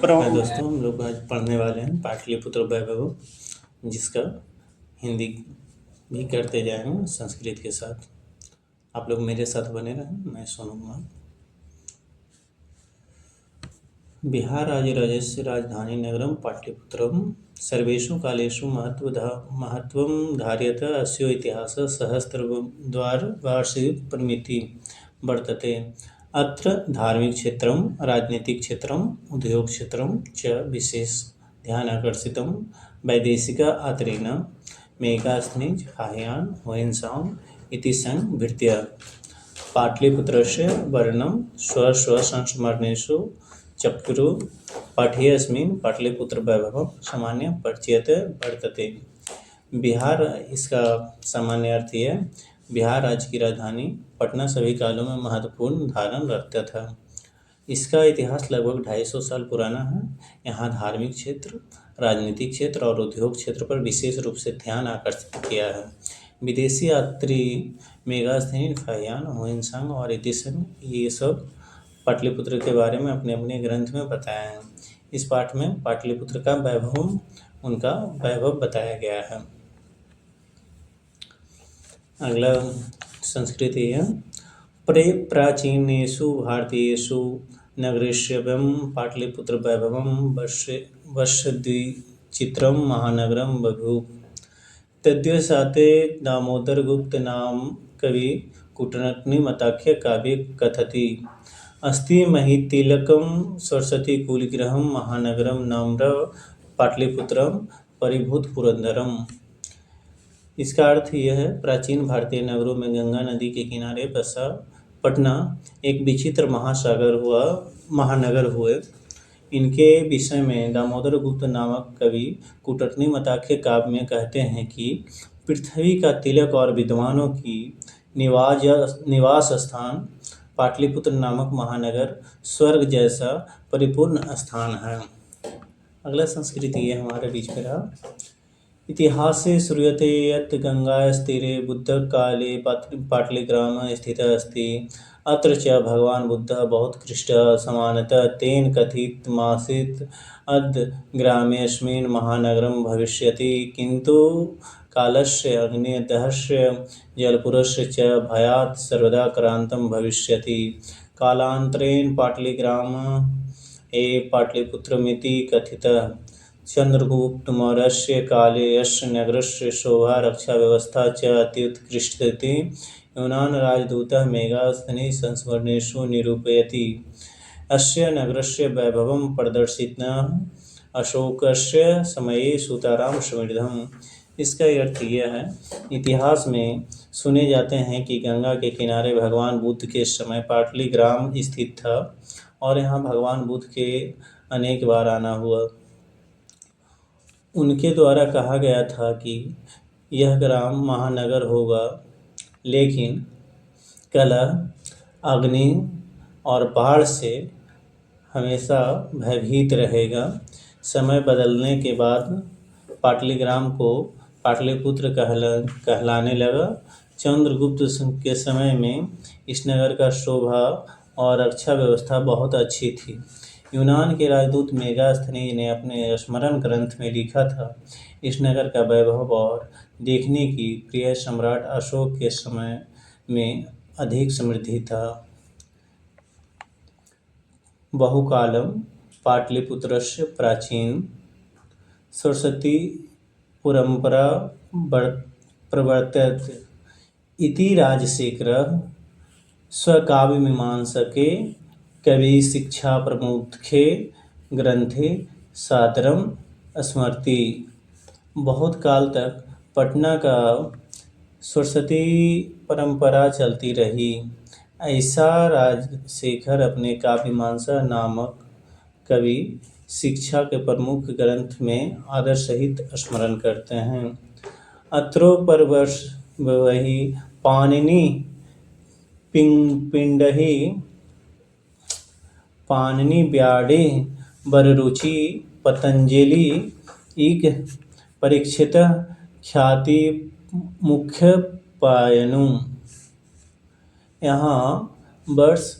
हाय दोस्तों, हम लोग आज पढ़ने वाले हैं पाटलिपुत्र वैभव, जिसका हिंदी भी करते जाएंगे संस्कृत के साथ। आप लोग मेरे साथ बने रहें। मैं सोनू कुमार। बिहार राज्यस्य राजधानी नगरम पाटलिपुत्रम सर्वेषु कालेषु महत्त्वं धारयत। अस्य इतिहासः सहस्रद्वारवर्षपरिमितिः वर्तते। अत्र धार्मिकक्षेत्रं, राजनीतिक्षेत्रम्, उद्योगक्षेत्रं च विशेष ध्यानाकर्षितं। वैदेशिक आतरेण मेगास्थनीज हायान् होयेन्साम् इति संभृत्य पाटलिपुत्रस्य वर्णनं स्वस्वसंस्मरणेषु चक्षुः पाठेऽस्मिन् पाटलिपुत्रवैभवं सामान्य परिचयत वर्तते। बिहार, इसका सामान्य अर्थ यह है, बिहार राज्य की राजधानी पटना सभी कालों में महत्वपूर्ण धारण रखता था। इसका इतिहास लगभग 250 साल पुराना है। यहाँ धार्मिक क्षेत्र, राजनीतिक क्षेत्र और उद्योग क्षेत्र पर विशेष रूप से ध्यान आकर्षित किया है। विदेशी यात्री मेगास्थनीज हायान होयेन्सांग और एडिसन, ये सब पाटलिपुत्र के बारे में अपने अपने ग्रंथ में बताया है। इस पाठ में पाटलिपुत्र का वैभव, उनका वैभव बताया गया है। अगला संस्कृति है। प्राचीनेषु भारतीयेषु नगरेष्वयं पाटलिपुत्र वैभवं वश्यद्विचित्रं महानगरं बभूव। तद्वशाते दामोदरगुप्त नाम कवि कूटनीतिमताख्य काव्ये कथति। अस्ति महितिलकं सरस्वतीकुलगृहं महानगरं नम्र पाटलिपुत्रं परिभूत पुरंदरम। इसका अर्थ यह है, प्राचीन भारतीय नगरों में गंगा नदी के किनारे बसा पटना एक विचित्र महानगर हुए। इनके विषय में दामोदर गुप्त नामक कवि कूटनीतिमताख्य काव्य में कहते हैं कि पृथ्वी का तिलक और विद्वानों की निवास स्थान पाटलिपुत्र नामक महानगर स्वर्ग जैसा परिपूर्ण स्थान है। अगला संस्कृति है हमारे बीच में रहा। इतिहासे श्रूयते यत् गंगास्तीरे बुद्धकाले पाटलिग्रामः स्थितः अस्ति। अत्र च भगवान् बुद्धः बहुत्कृष्टः समानतः तेन कथितमासीत् अद्य ग्रामेऽस्मिन् महानगरं भविष्यति, किन्तु कालस्य अग्निदहस्य जलपूरस्य च भयात् सर्वदा क्रान्तं भविष्यति। कालान्तरेण पाटलिग्रामः पाटलिपुत्रमिति कथितः। चन्द्रगुप्तमौर्यस्य काले यस्य नगरस्य शोभा रक्षा व्यवस्था च अत्युत्कृष्टति। यूनान राजदूतः मेगास्थनीज संस्मरणेषु निरूपयति। अस्य नगरस्य वैभवं प्रदर्शितः अशोकस्य समये सुताराम समृद्धम्। इसका अर्थ यह है, इतिहास में सुने जाते हैं कि गंगा के किनारे भगवान बुद्ध के समय पाटलिग्राम स्थित था और यहाँ भगवान बुद्ध के अनेक बार आना हुआ। उनके द्वारा कहा गया था कि यह ग्राम महानगर होगा, लेकिन कलह, अग्नि और बाढ़ से हमेशा भयभीत रहेगा। समय बदलने के बाद पाटलिग्राम को पाटलिपुत्र कहलाने लगा। चंद्रगुप्त के समय में इस नगर का शोभा और रक्षा व्यवस्था बहुत अच्छी थी। यूनान के राजदूत मेगास्थनीज ने अपने स्मरण ग्रंथ में लिखा था, इस नगर का वैभव और देखने की प्रिय सम्राट अशोक के समय में अधिक समृद्धि था। बहुकालं पाटलिपुत्रस्य प्राचीन सरस्वती परंपरा प्रवर्तत इति राजशेखरः स्वकाव्यमीमांसके कवि शिक्षा प्रमुखे ग्रंथे सादरम स्मरति। बहुत काल तक पटना का सरस्वती परंपरा चलती रही, ऐसा राजशेखर अपने काव्यमीमांसा नामक कवि शिक्षा के प्रमुख ग्रंथ में आदर सहित स्मरण करते हैं। अत्रोपरवर्ष वही पाणिनि पिंडहि पाणिनि ब्याडे बररुचि पतंजलि इक परीक्षित ख्याति मुख्य पायनु। यहाँ वर्ष,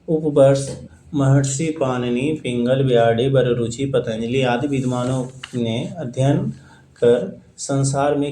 उपवर्ष, महर्षि पाणिनि, पिंगल, ब्याडे, बररुचि, पतंजलि आदि विद्वानों ने अध्ययन कर संसार में